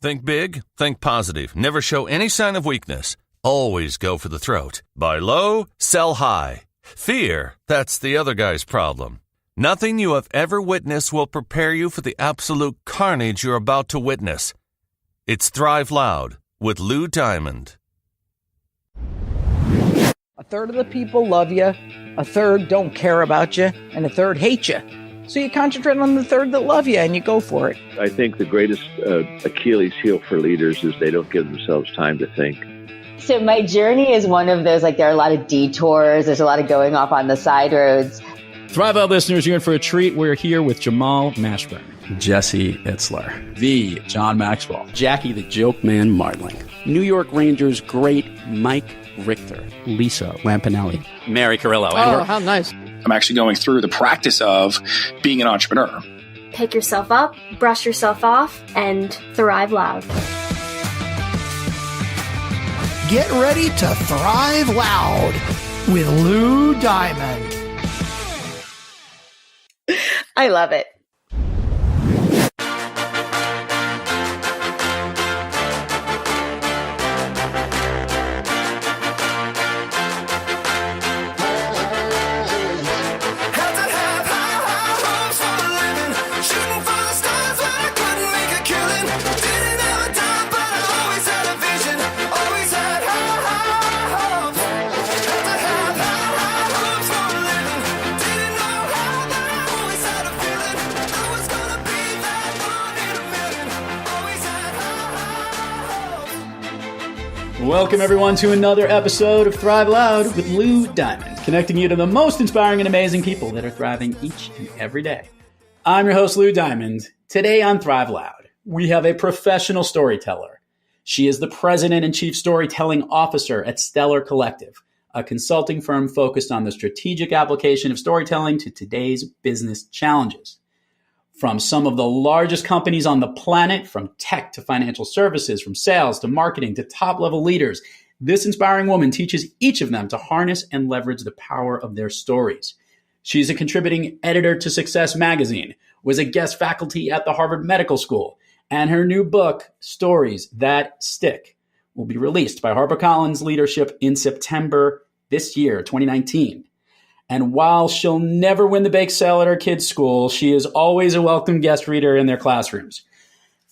Think big, think positive. Never show any sign of weakness. Always go for the throat. Buy low, sell high. Fear, that's the other guy's problem. Nothing you have ever witnessed will prepare you for the absolute carnage you're about to witness. It's Thrive Loud with Lou Diamond. A third of the people love you, a third don't care about you, and a third hate you. So you concentrate on the third that love you and you go for it. I think the greatest Achilles heel for leaders is they don't give themselves time to think. So my journey is one of those, there are a lot of detours. There's a lot of going off on the side roads. Thrive Out listeners, you're in for a treat. We're here with Jamal Mashburn, Jesse Itzler, the John Maxwell, Jackie the Joke Man Martling, New York Rangers great Mike Richter, Lisa Lampanelli, Mary Carrillo. Oh, how nice. I'm actually going through the practice of being an entrepreneur. Pick yourself up, brush yourself off, and thrive loud. Get ready to thrive loud with Lou Diamond. I love it. Welcome, everyone, to another episode of Thrive Loud with Lou Diamond, connecting you to the most inspiring and amazing people that are thriving each and every day. I'm your host, Lou Diamond. Today on Thrive Loud, we have a professional storyteller. She is the president and chief storytelling officer at Steller Collective, a consulting firm focused on the strategic application of storytelling to today's business challenges. From some of the largest companies on the planet, from tech to financial services, from sales to marketing to top-level leaders, this inspiring woman teaches each of them to harness and leverage the power of their stories. She's a contributing editor to Success Magazine, was a guest faculty at the Harvard Medical School, and her new book, Stories That Stick, will be released by Harper Collins Leadership in September this year, 2019. And while she'll never win the bake sale at her kids' school, she is always a welcome guest reader in their classrooms.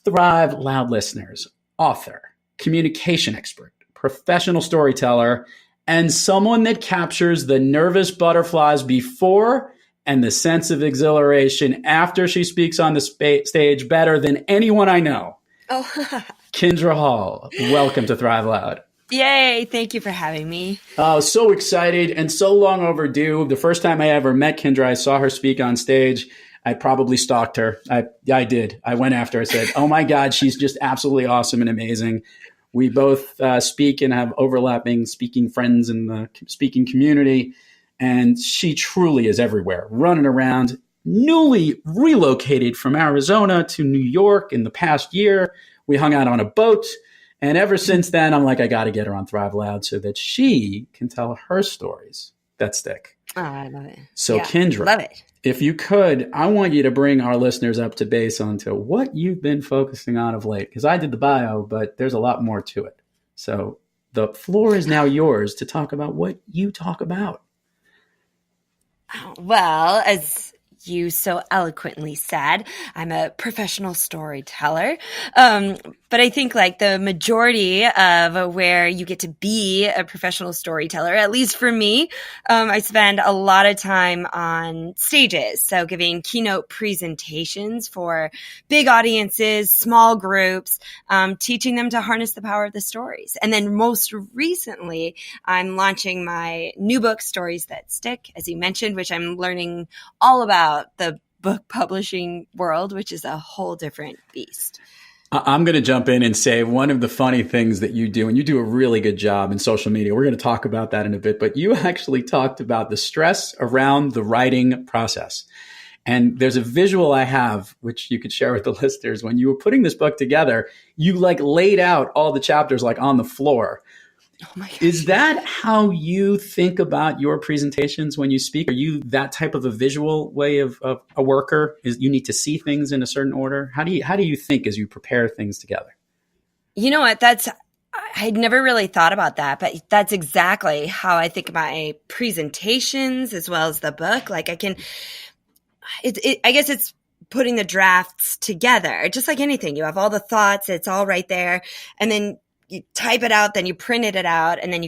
Thrive Loud listeners, author, communication expert, professional storyteller, and someone that captures the nervous butterflies before and the sense of exhilaration after she speaks on the stage better than anyone I know. Oh, Kindra Hall, welcome to Thrive Loud. Yay. Thank you for having me. So excited and so long overdue. The first time I ever met Kindra, I saw her speak on stage. I probably stalked her. I did. I went after her. I said, oh my God, she's just absolutely awesome and amazing. We both speak and have overlapping speaking friends in the speaking community. And she truly is everywhere, running around, newly relocated from Arizona to New York in the past year. We hung out on a boat. And ever since then, I'm like, I got to get her on Thrive Loud so that she can tell her stories that stick. Oh, I love it. So yeah, Kindra, love it. If you could, I want you to bring our listeners up to base onto what you've been focusing on of late. Because I did the bio, but there's a lot more to it. So the floor is now yours to talk about what you talk about. Well, as you so eloquently said, I'm a professional storyteller. But I think the majority of where you get to be a professional storyteller, at least for me, I spend a lot of time on stages. So giving keynote presentations for big audiences, small groups, teaching them to harness the power of the stories. And then most recently, I'm launching my new book, Stories That Stick, as you mentioned, which I'm learning all about the book publishing world, which is a whole different beast. I'm going to jump in and say one of the funny things that you do, and you do a really good job in social media. We're going to talk about that in a bit, but you actually talked about the stress around the writing process. And there's a visual I have, which you could share with the listeners. When you were putting this book together, you laid out all the chapters on the floor. Oh my gosh. Is that how you think about your presentations when you speak? Are you that type of a visual way of a worker? Is you need to see things in a certain order? How do you think as you prepare things together? You know what? I'd never really thought about that, but that's exactly how I think about my presentations as well as the book. Like I guess it's putting the drafts together, just like anything. You have all the thoughts, it's all right there. And then you type it out, then you printed it out, and then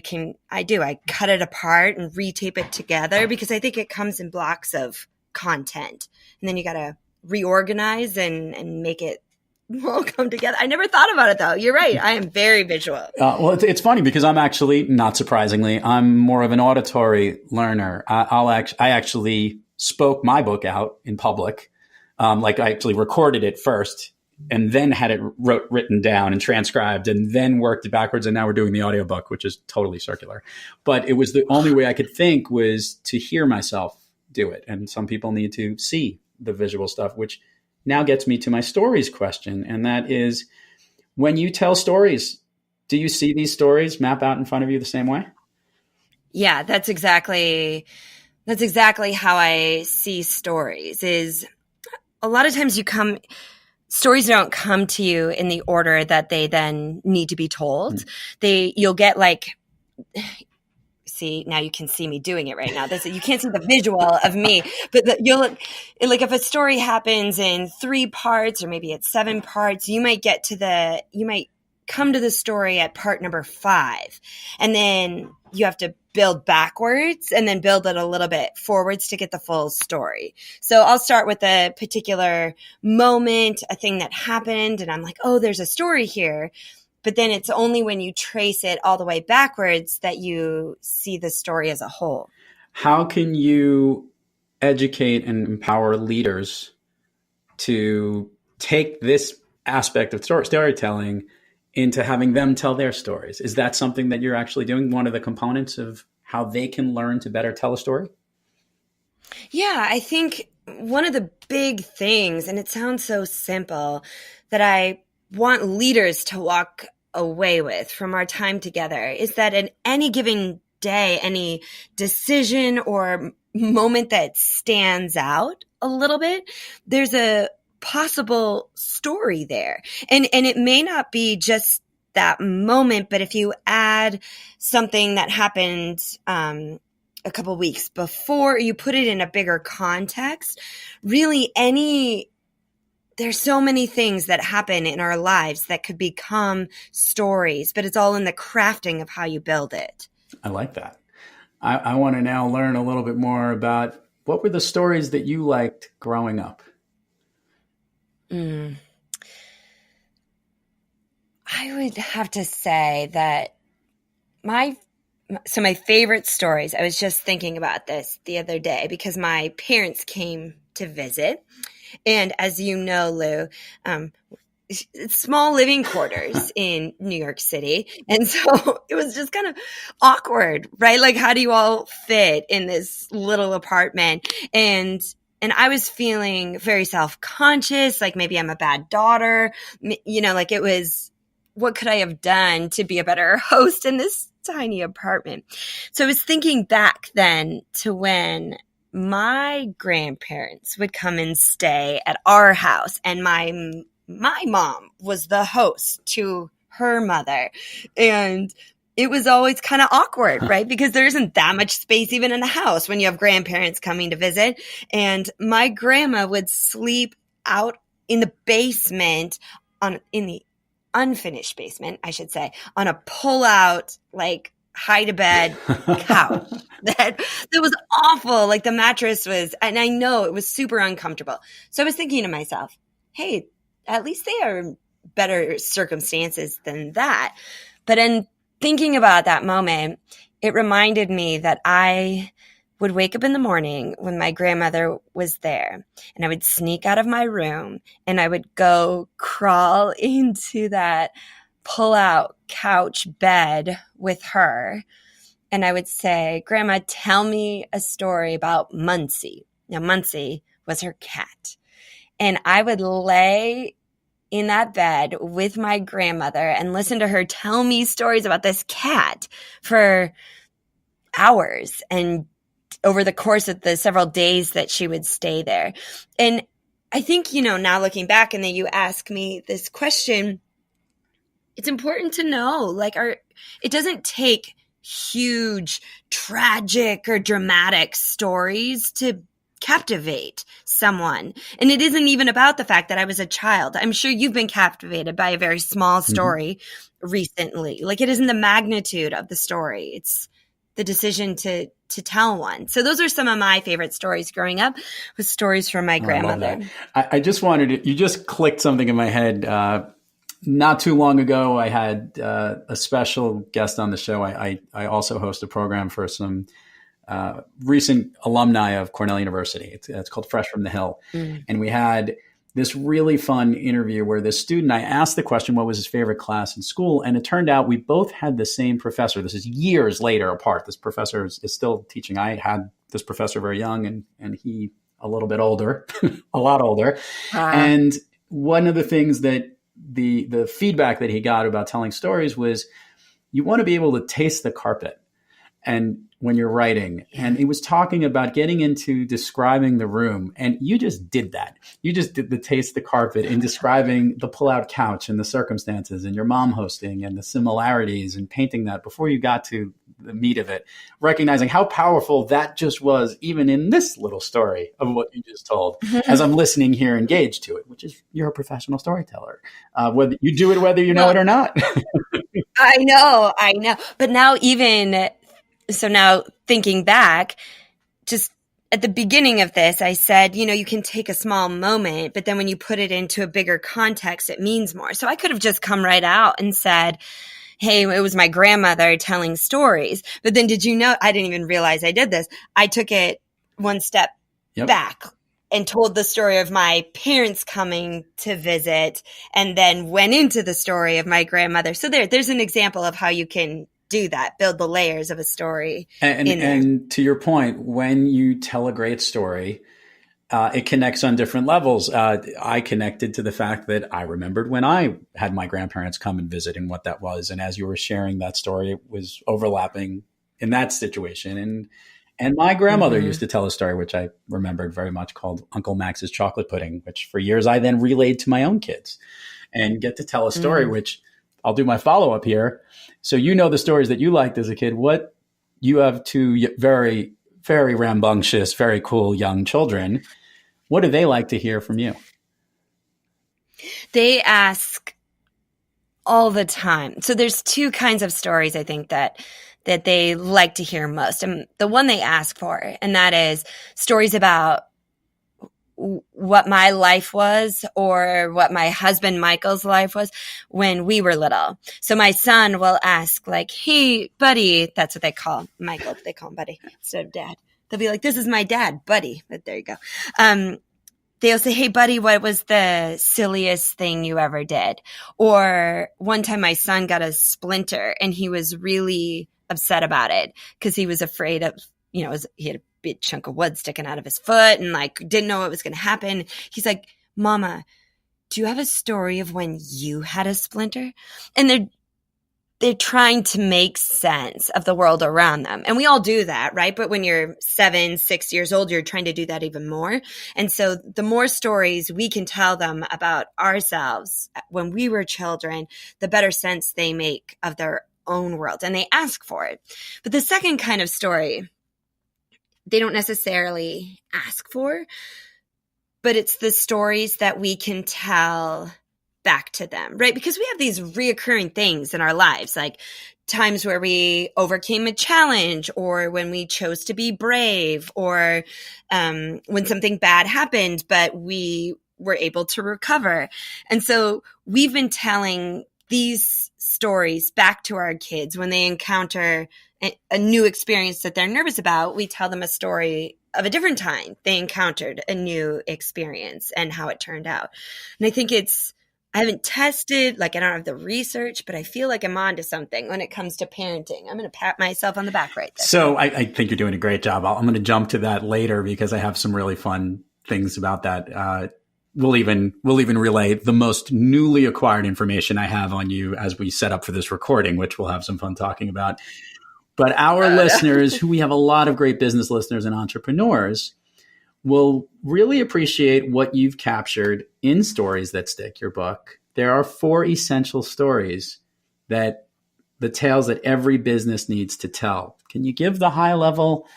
I cut it apart and retape it together because I think it comes in blocks of content. And then you got to reorganize and make it all come together. I never thought about it though. You're right. I am very visual. Well, it's funny because I'm actually, not surprisingly, I'm more of an auditory learner. I actually spoke my book out in public. Like I actually recorded it first and then had it written down and transcribed and then worked it backwards. And now we're doing the audiobook, which is totally circular. But it was the only way I could think was to hear myself do it. And some people need to see the visual stuff, which now gets me to my stories question. And that is, when you tell stories, do you see these stories map out in front of you the same way? Yeah, that's exactly how I see stories. Is a lot of times stories don't come to you in the order that they then need to be told. You'll get like, see, now you can see me doing it right now. You can't see the visual of me, but like if a story happens in 3 parts or maybe it's 7 parts, you might come to the story at part number 5, and then you have to build backwards and then build it a little bit forwards to get the full story. So I'll start with a particular moment, a thing that happened, and I'm like, oh, there's a story here. But then it's only when you trace it all the way backwards that you see the story as a whole. How can you educate and empower leaders to take this aspect of storytelling into having them tell their stories? Is that something that you're actually doing, one of the components of how they can learn to better tell a story? Yeah, I think one of the big things, and it sounds so simple, that I want leaders to walk away with from our time together is that in any given day, any decision or moment that stands out a little bit, there's a possible story there. And it may not be just that moment, but if you add something that happened a couple weeks before, you put it in a bigger context, really there's so many things that happen in our lives that could become stories, but it's all in the crafting of how you build it. I like that. I want to now learn a little bit more about what were the stories that you liked growing up? I would have to say that my favorite stories, I was just thinking about this the other day because my parents came to visit. And as you know, Lou, it's small living quarters in New York City. And so it was just kind of awkward, right? Like, how do you all fit in this little apartment? And I was feeling very self-conscious, like maybe I'm a bad daughter, like it was, what could I have done to be a better host in this tiny apartment? So I was thinking back then to when my grandparents would come and stay at our house, and my mom was the host to her mother. And it was always kind of awkward, right? Because there isn't that much space even in the house when you have grandparents coming to visit. And my grandma would sleep out in the basement, in the unfinished basement, I should say, on a pull-out, like, hide-to-bed couch. That was awful. Like, the mattress was, and I know it was super uncomfortable. So I was thinking to myself, hey, at least they are in better circumstances than that. But in thinking about that moment, it reminded me that I would wake up in the morning when my grandmother was there, and I would sneak out of my room and I would go crawl into that pull-out couch bed with her. And I would say, Grandma, tell me a story about Muncie. Now, Muncie was her cat. And I would lay in that bed with my grandmother and listen to her tell me stories about this cat for hours and over the course of the several days that she would stay there. And I think, now looking back, and then you ask me this question, it's important to know, like, it doesn't take huge, tragic or dramatic stories to captivate someone. And it isn't even about the fact that I was a child. I'm sure you've been captivated by a very small story recently. Like, it isn't the magnitude of the story. It's the decision to tell one. So those are some of my favorite stories growing up, with stories from my grandmother. I love that. I just wanted you just clicked something in my head. Not too long ago, I had a special guest on the show. I also host a program for some recent alumni of Cornell University. It's called Fresh from the Hill. And we had this really fun interview where this student, I asked the question, what was his favorite class in school? And it turned out we both had the same professor. This is years later apart. This professor is still teaching. I had this professor very young and he a little bit older, a lot older. And one of the things that the feedback that he got about telling stories was, you want to be able to taste the carpet. And when you're writing, and he was talking about getting into describing the room, and you just did that. You just did the taste the carpet in describing the pull-out couch and the circumstances and your mom hosting and the similarities and painting that before you got to the meat of it, recognizing how powerful that just was, even in this little story of what you just told, as I'm listening here, engaged to it, which is, you're a professional storyteller, whether you do it, whether you know it or not. I know. But now so now thinking back, just at the beginning of this, I said, you can take a small moment, but then when you put it into a bigger context, it means more. So I could have just come right out and said, hey, it was my grandmother telling stories. But then did you know, I didn't even realize I did this. I took it one step back and told the story of my parents coming to visit, and then went into the story of my grandmother. So there's an example of how you can do that, build the layers of a story. And to your point, when you tell a great story, it connects on different levels. I connected to the fact that I remembered when I had my grandparents come and visit and what that was. And as you were sharing that story, it was overlapping in that situation. And my grandmother used to tell a story, which I remembered very much, called Uncle Max's chocolate pudding, which for years I then relayed to my own kids, and get to tell a story, which I'll do my follow-up here. So the stories that you liked as a kid. What you have two very, very rambunctious, very cool young children. What do they like to hear from you? They ask all the time. So there's two kinds of stories, I think, that they like to hear most. And the one they ask for, and that is stories about what my life was, or what my husband Michael's life was when we were little. So my son will ask, like, hey, buddy, that's what they call Michael. They call him buddy instead of dad. They'll be like, this is my dad, buddy. But there you go. They'll say, hey, buddy, what was the silliest thing you ever did? Or one time my son got a splinter and he was really upset about it because he was afraid of, he had a big chunk of wood sticking out of his foot and didn't know what was going to happen. He's like, Mama, do you have a story of when you had a splinter? And they're trying to make sense of the world around them. And we all do that, right? But when you're 7, 6 years old, you're trying to do that even more. And so the more stories we can tell them about ourselves when we were children, the better sense they make of their own world. And they ask for it. But the second kind of story, they don't necessarily ask for, but it's the stories that we can tell back to them, right? Because we have these reoccurring things in our lives, like times where we overcame a challenge, or when we chose to be brave, or when something bad happened, but we were able to recover. And so we've been telling these stories back to our kids when they encounter a new experience that they're nervous about. We tell them a story of a different time they encountered a new experience and how it turned out. And I think I haven't tested, I don't have the research, but I feel like I'm onto something when it comes to parenting. I'm going to pat myself on the back right there. So I think you're doing a great job. I'm going to jump to that later because I have some really fun things about that. We'll even relay the most newly acquired information I have on you as we set up for this recording, which we'll have some fun talking about. But our listeners, who we have a lot of great business listeners and entrepreneurs, will really appreciate what you've captured in Stories That Stick, your book. There are 4 essential stories that the tales that every business needs to tell. Can you give the high level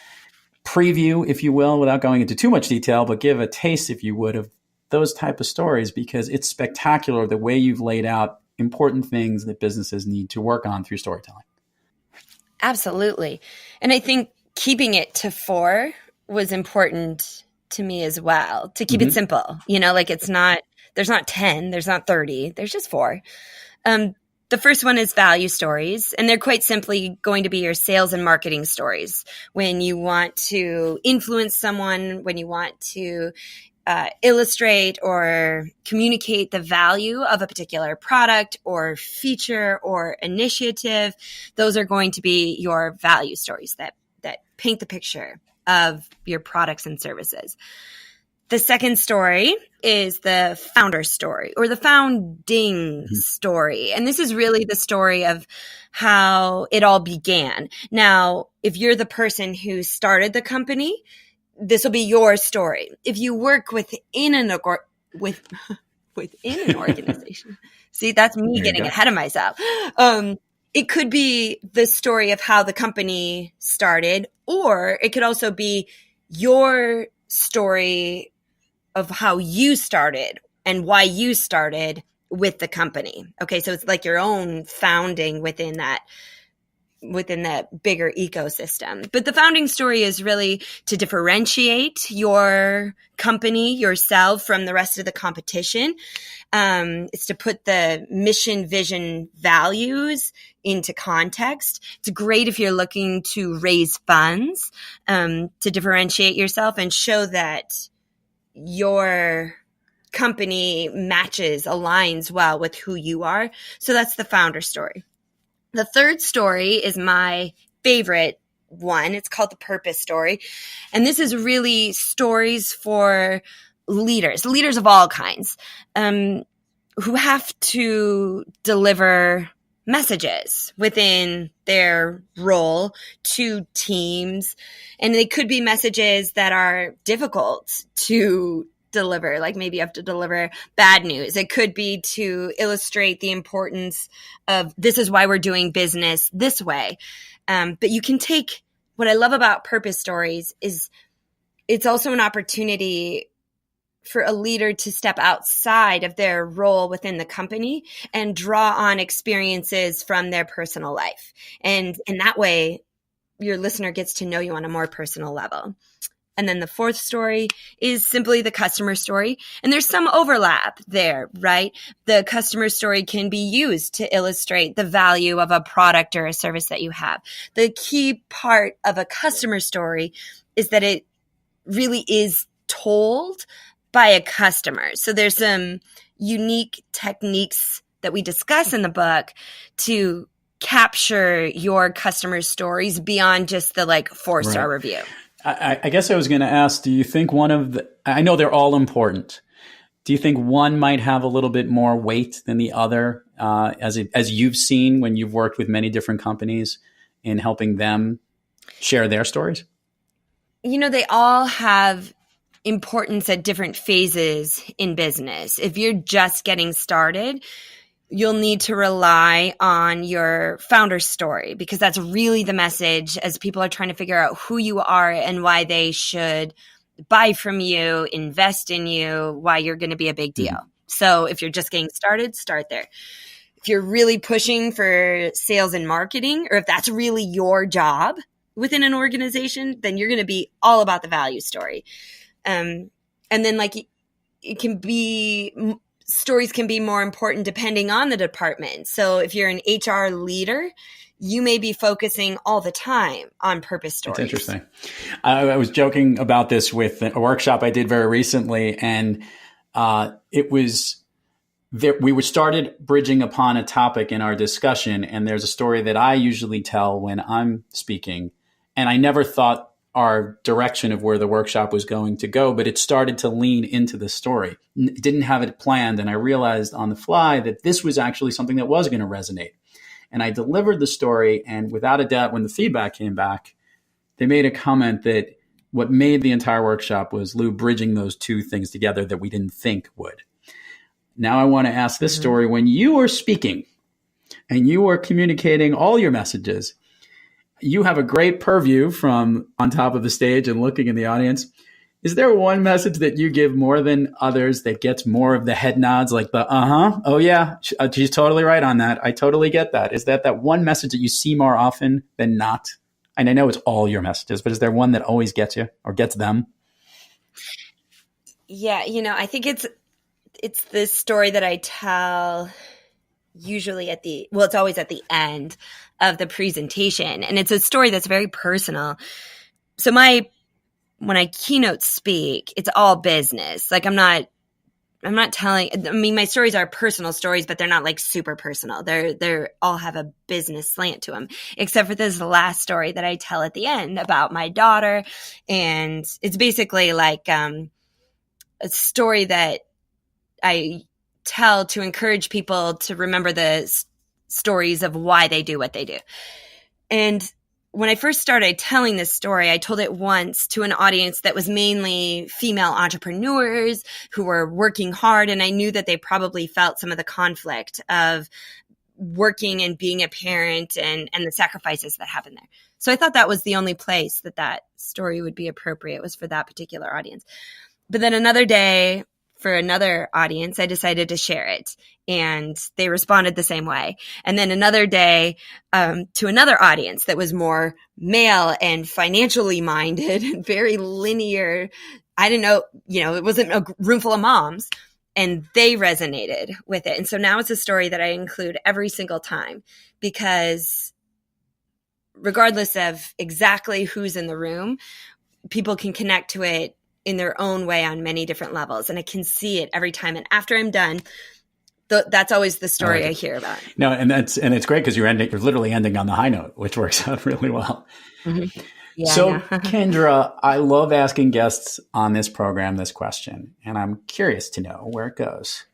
preview, if you will, without going into too much detail, but give a taste, if you would, of those type of stories, because it's spectacular the way you've laid out important things that businesses need to work on through storytelling. Absolutely. And I think keeping it to 4 was important to me as well, to keep it simple. Like there's not 10, there's not 30, there's just 4. The first one is value stories, and they're quite simply going to be your sales and marketing stories. When you want to influence someone, when you want to illustrate or communicate the value of a particular product or feature or initiative, those are going to be your value stories that paint the picture of your products and services. The second story is the founder story, or the founding story. And this is really the story of how it all began. Now, if you're the person who started the company, this will be your story. If you work within an organization, see, that's me getting ahead of myself. It could be the story of how the company started, or it could also be your story of how you started and why you started with the company. Okay, so it's like your own founding within that bigger ecosystem. But the founding story is really to differentiate your company, yourself, from the rest of the competition. It's to put the mission, vision, values into context. It's great if you're looking to raise funds, to differentiate yourself and show that your company aligns well with who you are. So that's the founder story. The third story is my favorite one. It's called the purpose story. And this is really stories for leaders of all kinds, who have to deliver messages within their role to teams. And they could be messages that are difficult to deliver, like maybe you have to deliver bad news. It could be to illustrate the importance of this is why we're doing business this way. But you can take, what I love about purpose stories is it's also an opportunity for a leader to step outside of their role within the company and draw on experiences from their personal life. And in that way, your listener gets to know you on a more personal level. And then the fourth story is simply the customer story. And there's some overlap there, right? The customer story can be used to illustrate the value of a product or a service that you have. The key part of a customer story is that it really is told by a customer. So there's some unique techniques that we discuss in the book to capture your customer stories beyond just the 4-star review. I guess I was going to ask, do you think I know they're all important. Do you think one might have a little bit more weight than the other, as you've seen when you've worked with many different companies in helping them share their stories? They all have importance at different phases in business. If you're just getting started, you'll need to rely on your founder story, because that's really the message as people are trying to figure out who you are and why they should buy from you, invest in you, why you're going to be a big deal. So if you're just getting started, start there. If you're really pushing for sales and marketing, or if that's really your job within an organization, then you're going to be all about the value story. And then it can be, stories can be more important depending on the department. So if you're an HR leader, you may be focusing all the time on purpose stories. That's interesting. I was joking about this with a workshop I did very recently, and it was we started bridging upon a topic in our discussion, and there's a story that I usually tell when I'm speaking, and I never thought our direction of where the workshop was going to go, but it started to lean into the story. Didn't have it planned, and I realized on the fly that this was actually something that was going to resonate. And I delivered the story, and without a doubt, when the feedback came back, they made a comment that what made the entire workshop was Lou bridging those two things together that we didn't think would. Now I want to ask this story. When you were speaking and you were communicating all your messages. You have a great purview from on top of the stage and looking in the audience. Is there one message that you give more than others that gets more of the head nods, like the, oh yeah, she's totally right on that. I totally get that. Is that one message that you see more often than not? And I know it's all your messages, but is there one that always gets you or gets them? Yeah, I think it's this story that I tell usually it's always at the end of the presentation. And it's a story that's very personal. So when I keynote speak, it's all business. Like I'm not telling, my stories are personal stories, but they're not like super personal. They're all have a business slant to them, except for this last story that I tell at the end about my daughter. And it's basically like a story that I tell to encourage people to remember the stories of why they do what they do. And when I first started telling this story, I told it once to an audience that was mainly female entrepreneurs who were working hard. And I knew that they probably felt some of the conflict of working and being a parent and the sacrifices that happen there. So I thought that was the only place that story would be appropriate, was for that particular audience. But then another day, for another audience, I decided to share it, and they responded the same way. And then another day, to another audience that was more male and financially minded and very linear. I didn't know, it wasn't a room full of moms, and they resonated with it. And so now it's a story that I include every single time, because regardless of exactly who's in the room, people can connect to it in their own way on many different levels. And I can see it every time. And after I'm done, that's always the story I hear about. No, and it's great because you're literally ending on the high note, which works out really well. Mm-hmm. Yeah, so Kindra, I love asking guests on this program this question, and I'm curious to know where it goes.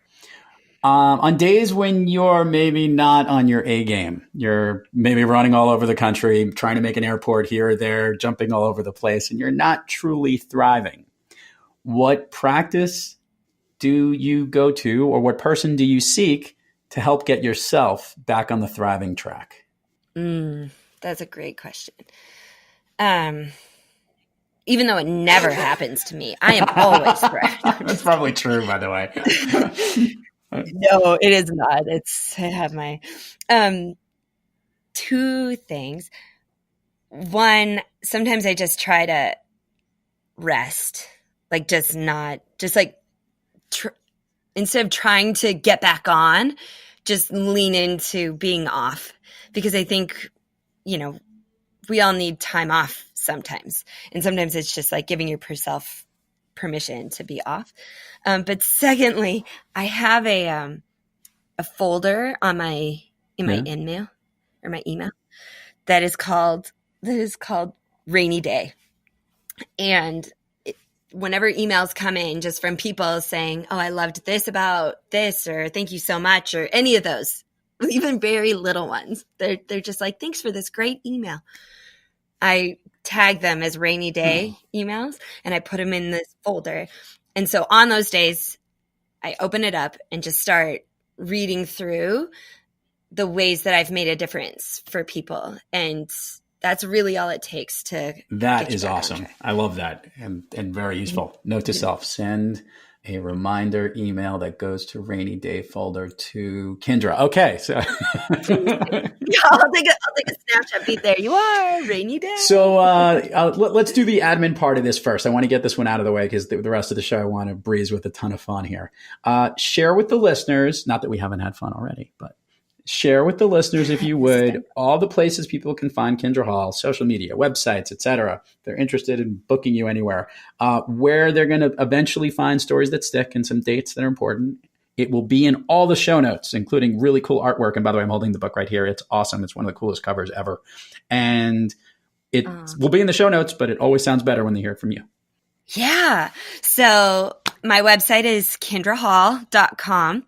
On days when you're maybe not on your A game, you're maybe running all over the country, trying to make an airport here or there, jumping all over the place, and you're not truly thriving. What practice do you go to, or what person do you seek to help get yourself back on the thriving track? That's a great question. Even though it never happens to me, I am always thriving. That's probably true, by the way. No, it is not. I have my two things. One, sometimes I just try to rest. Like instead of trying to get back on, just lean into being off, because I think, we all need time off sometimes. And sometimes it's just like giving yourself permission to be off. But secondly, I have a folder on my email that is called Rainy Day. And whenever emails come in just from people saying, oh, I loved this about this, or thank you so much, or any of those, even very little ones, they're just like, thanks for this great email. I tag them as rainy day emails, and I put them in this folder. And so on those days, I open it up and just start reading through the ways that I've made a difference for people. And that's really all it takes to. That is awesome. I love that, and very useful. Note to self: send a reminder email that goes to rainy day folder to Kindra. Okay, so I'll take a snapshot. Beat there you are, rainy day. So let's do the admin part of this first. I want to get this one out of the way because the rest of the show I want to breeze with a ton of fun here. Share with the listeners, not that we haven't had fun already, but share with the listeners, if you would, all the places people can find Kindra Hall, social media, websites, etc. They're interested in booking you anywhere, where they're going to eventually find stories that stick and some dates that are important. It will be in all the show notes, including really cool artwork. And by the way, I'm holding the book right here. It's awesome. It's one of the coolest covers ever. And it will be in the show notes, but it always sounds better when they hear it from you. Yeah. So my website is kindrahall.com.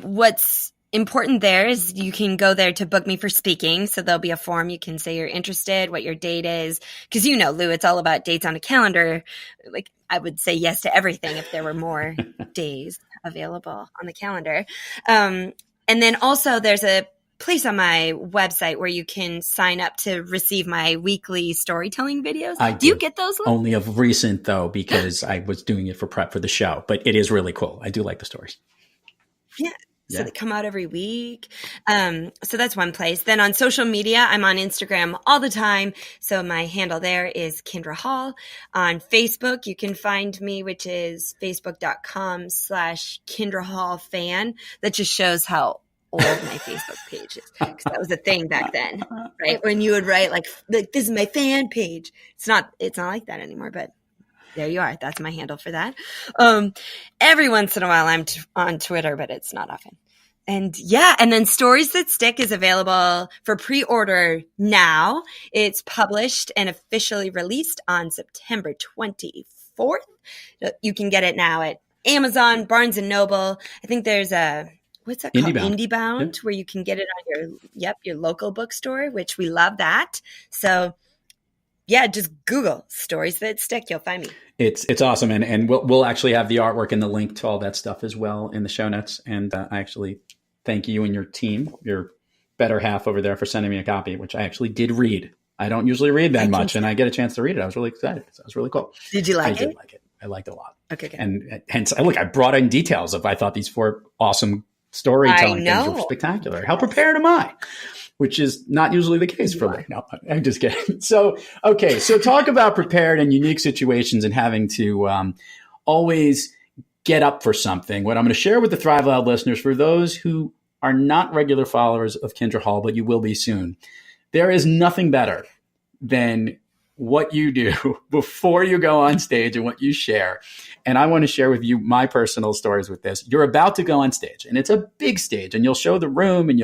What's important there is you can go there to book me for speaking. So there'll be a form. You can say you're interested, what your date is. Because Lou, it's all about dates on a calendar. Like I would say yes to everything if there were more days available on the calendar. And then also there's a place on my website where you can sign up to receive my weekly storytelling videos. Do you get those? Only of recent, though, because I was doing it for prep for the show. But it is really cool. I do like the stories. Yeah. So they come out every week. So that's one place. Then on social media, I'm on Instagram all the time. So my handle there is Kindra Hall. On Facebook, you can find me, which is facebook.com/Kindra Hall fan. That just shows how old my Facebook page is, because that was a thing back then, right? When you would write like this is my fan page. It's not like that anymore, but there you are. That's my handle for that. Every once in a while I'm on Twitter, but it's not often. And then Stories That Stick is available for pre-order now. It's published and officially released on September 24th. You can get it now at Amazon, Barnes & Noble. I think there's what's that called? IndieBound, where you can get it on your local bookstore, which we love that. So just Google Stories That Stick. You'll find me. It's awesome. And we'll actually have the artwork and the link to all that stuff as well in the show notes. And I actually thank you and your team, your better half over there, for sending me a copy, which I actually did read. I don't usually read that much, and I get a chance to read it. I was really excited. So it was really cool. Did you like it? I did like it. I liked it a lot. Okay, good. And hence, I brought in details of, I thought these 4 awesome storytelling things were spectacular. How prepared am I? Which is not usually the case for me. No, I'm just kidding. So talk about prepared and unique situations and having to always get up for something. What I'm going to share with the Thrive Loud listeners, for those who are not regular followers of Kindra Hall, but you will be soon, there is nothing better than what you do before you go on stage and what you share. And I want to share with you my personal stories with this. You're about to go on stage, and it's a big stage, and you'll show the room, and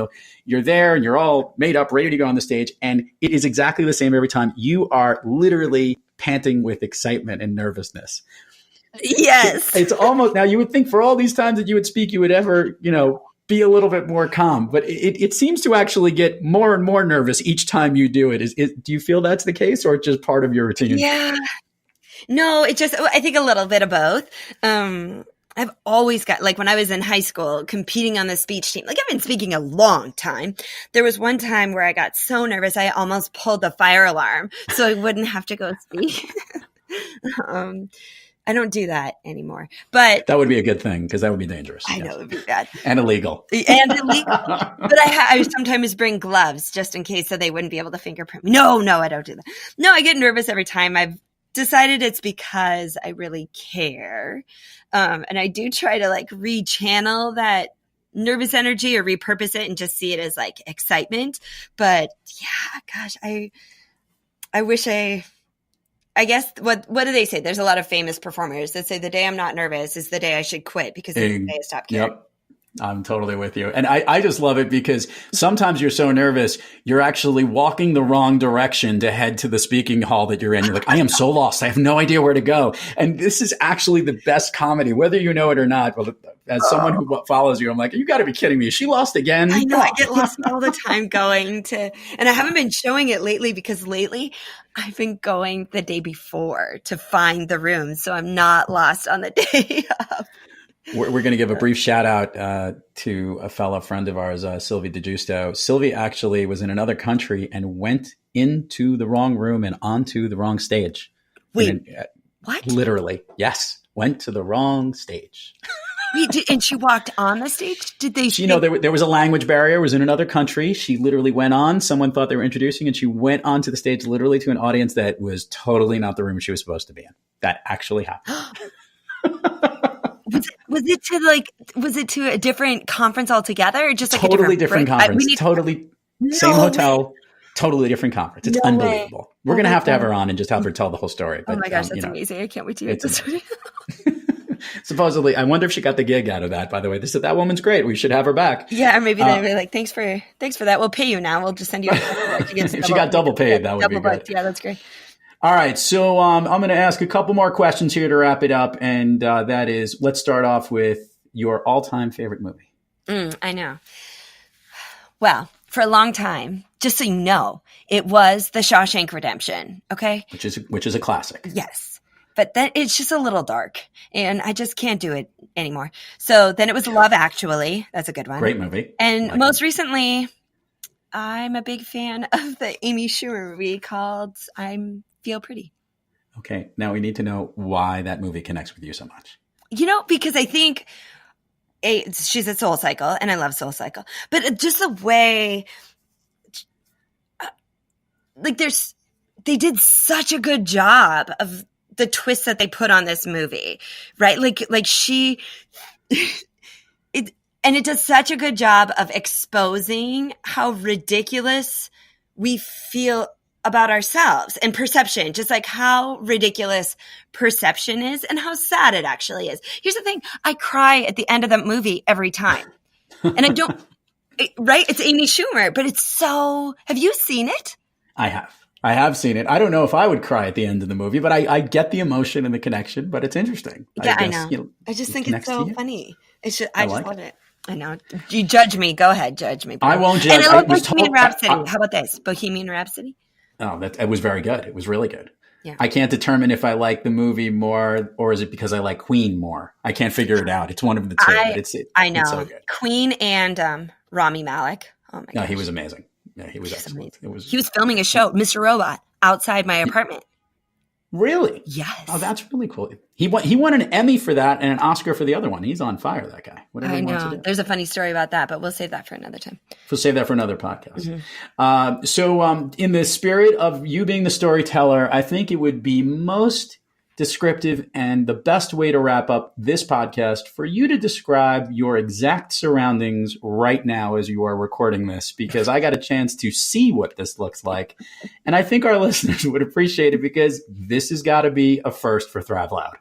you're there, and you're all made up, ready to go on the stage. And it is exactly the same every time. You are literally panting with excitement and nervousness. Yes. It's almost, now you would think for all these times that you would speak, you would ever, be a little bit more calm, but it seems to actually get more and more nervous each time you do it. Do you feel that's the case, or it's just part of your routine? Yeah. No, I think a little bit of both. I've always got, like when I was in high school competing on the speech team, like I've been speaking a long time. There was one time where I got so nervous, I almost pulled the fire alarm so I wouldn't have to go speak. I don't do that anymore, but that would be a good thing, because that would be dangerous. I know it would be bad and illegal. But I sometimes bring gloves just in case, so they wouldn't be able to fingerprint me. No, I don't do that. No, I get nervous every time. I've decided it's because I really care. And I do try to like rechannel that nervous energy or repurpose it and just see it as like excitement. But yeah, gosh, I wish I guess what do they say? There's a lot of famous performers that say the day I'm not nervous is the day I should quit, because it's the day I stop caring. Yep. I'm totally with you. And I just love it, because sometimes you're so nervous, you're actually walking the wrong direction to head to the speaking hall that you're in. You're like, I am so lost. I have no idea where to go. And this is actually the best comedy, whether you know it or not. Well, as someone who follows you, I'm like, you got to be kidding me. Is she lost again? I know. I get lost all the time and I haven't been showing it lately, because lately I've been going the day before to find the room, so I'm not lost on the day of. We're going to give a brief shout out to a fellow friend of ours, Sylvie DeGiusto. Sylvie actually was in another country and went into the wrong room and onto the wrong stage. Wait, what? Literally, yes. Went to the wrong stage. Wait, and she walked on the stage? Did they? There was a language barrier. Was in another country. She literally went on. Someone thought they were introducing, and she went onto the stage literally to an audience that was totally not the room she was supposed to be in. That actually happened. Was it to a different conference altogether, or just like totally different conference? Same hotel, totally different conference. It's unbelievable. We're going to have her on and just have her tell the whole story. But, oh my gosh, that's amazing. I can't wait to hear this story. Supposedly, I wonder if she got the gig out of that, by the way. They said, that woman's great. We should have her back. Yeah, or maybe they were like, thanks for that. We'll pay you now. We'll just send you she got double paid. That would be great. Yeah, that's great. All right. So I'm going to ask a couple more questions here to wrap it up. And that is, let's start off with your all-time favorite movie. I know. Well, for a long time, just so you know, it was The Shawshank Redemption. Okay. Which is a classic. Yes. But then it's just a little dark, and I just can't do it anymore. So then it was Love Actually. That's a good one. Great movie. And most recently, I'm a big fan of the Amy Schumer movie called I Feel Pretty. Okay, now we need to know why that movie connects with you so much. Because I think she's a Soul Cycle, and I love Soul Cycle. But just the way, they did such a good job of the twist that they put on this movie, right? It does such a good job of exposing how ridiculous we feel about ourselves and perception, just like how ridiculous perception is and how sad it actually is. Here's the thing. I cry at the end of that movie every time. And I don't, right? It's Amy Schumer, but it's so, have you seen it? I have seen it. I don't know if I would cry at the end of the movie, but I get the emotion and the connection, but it's interesting. Yeah, I know. I just think it's so funny. I just love it. I know. You judge me. Go ahead. Judge me. I won't judge. And I love Bohemian Rhapsody. How about this? Bohemian Rhapsody? Oh, it was very good. It was really good. Yeah. I can't determine if I like the movie more or is it because I like Queen more. I can't figure it out. It's one of the two. I know. It's so good. Queen and Rami Malek. Oh my god. No, he was amazing. Yeah, he was excellent. He was filming a show, Mr. Robot, outside my apartment. Really? Yes. Oh, that's really cool. He won an Emmy for that and an Oscar for the other one. He's on fire, that guy. Whatever he wants to do. There's a funny story about that, but we'll save that for another time. We'll save that for another podcast. Mm-hmm. So in the spirit of you being the storyteller, I think it would be most descriptive and the best way to wrap up this podcast for you to describe your exact surroundings right now as you are recording this, because I got a chance to see what this looks like. And I think our listeners would appreciate it because this has got to be a first for Thrive Loud.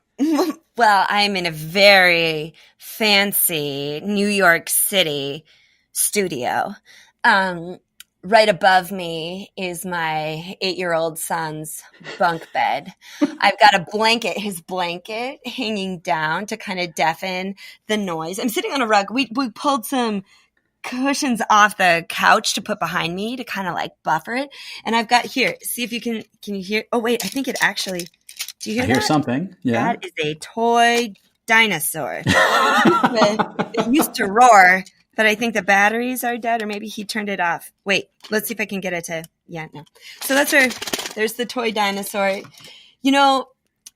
Well, I'm in a very fancy New York City studio. Right above me is my 8-year-old son's bunk bed. I've got his blanket hanging down to kind of deafen the noise. I'm sitting on a rug. We pulled some cushions off the couch to put behind me to kind of like buffer it. And I've got here, see if can you hear? Oh, wait, I think it actually, do you hear that? I hear something. Yeah. That is a toy dinosaur. It used to roar. But I think the batteries are dead, or maybe he turned it off. Wait, let's see if I can get it to, no. So there's the toy dinosaur. You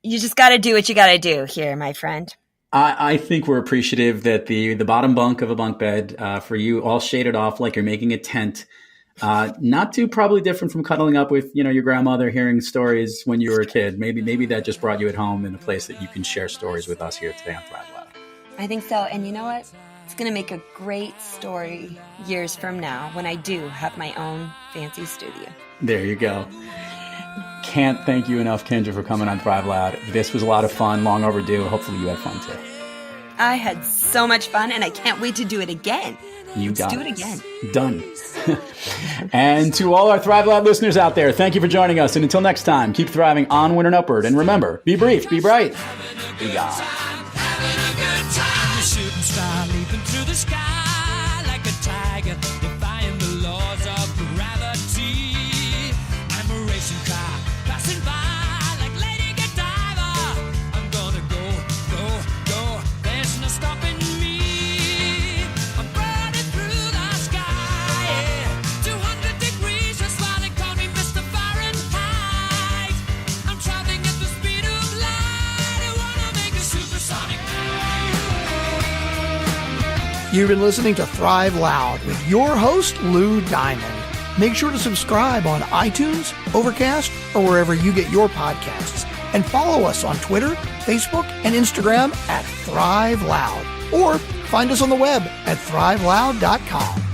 just got to do what you got to do here, my friend. I think we're appreciative that the bottom bunk of a bunk bed for you all shaded off like you're making a tent. Not too probably different from cuddling up with, your grandmother hearing stories when you were a kid. Maybe that just brought you at home in a place that you can share stories with us here today on Thrive Loud. I think so. And you know what? It's going to make a great story years from now when I do have my own fancy studio. There you go. Can't thank you enough, Kindra, for coming on Thrive Loud. This was a lot of fun, long overdue. Hopefully you had fun too. I had so much fun and I can't wait to do it again. Let's do it again. Done. And to all our Thrive Loud listeners out there, thank you for joining us. And until next time, keep thriving onward and upward. And remember, be brief, be bright, be gone. Shooting star leaping through the sky like a tiger, defying the laws of gravity. I'm a racing car passing by like Lady Godiva. I'm gonna go, there's no stopping me. I'm burning through the sky, yeah. 200 degrees, that's why they call me Mr. Fahrenheit. I'm traveling at the speed of light. I wanna make a supersonic. You've been listening to Thrive Loud with your host, Lou Diamond. Make sure to subscribe on iTunes, Overcast, or wherever you get your podcasts. And follow us on Twitter, Facebook, and Instagram at Thrive Loud. Or find us on the web at thriveloud.com.